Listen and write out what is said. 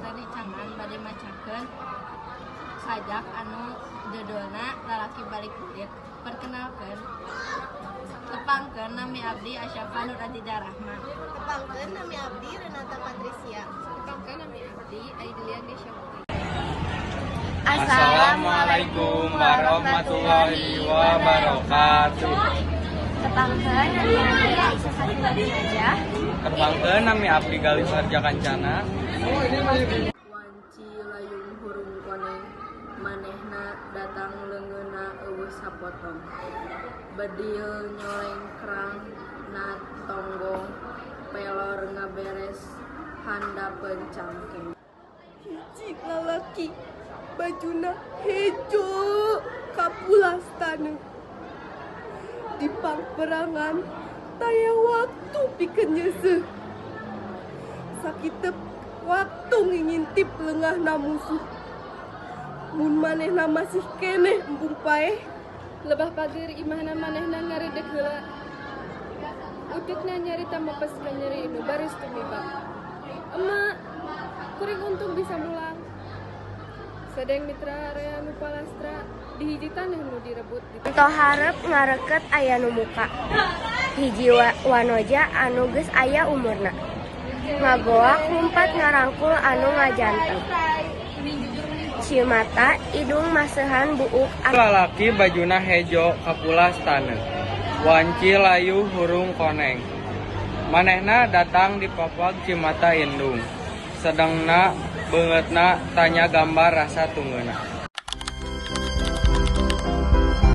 rerencangan bade macakeun sajak anu judulna lalaki balik duit. Perkenalkeun tepangkeun nami abdi Asyafa Nur Atijar Rahman. Tepangkeun nami abdi Renata Patricia. Tepangkeun nami abdi Aidilia Desya Putri. Assalamualaikum warahmatullahi wabarakatuh. Tepangkeun nami abdi Aisyah Fatimah Dinajah. Tepangkeun nami abdi Galih Sarja Kancana. Wanci layung hurung koneng manehna datang leungeuna eueuh sapotong. Bedil nyoleng kerang na tonggong pelor ngaberes handapeun cangkeng. Hiji lalaki bajuna hejo kapulastana. Di pangperangan taya waktu pikeun nyeuseuh. Sakitep waktu ngintip leungahna musuh. Mun manehna masih keneh embung paeh, Lebah pager imahna manehna ngaredeg heula. Udekna nyarita mapes ka nyeri nu baris tumibak. Emak, kuring untung bisa mulang. Sadeng mitra area nu palastra di hiji taneuh nu direbut di Ento hareup ngareket aya nu muka. Hiji wanoja anu geus aya umurna. Ngagoak humpat ngarangkul anu ngajanten. Cimata idung masehan buuk Lalaki bajuna hejo kapulas taneuh. Wanci layu hurung koneng. Manehna datang di papag cimata indung. Sedengna beungeutna tanya gambar rasa tunggeuna.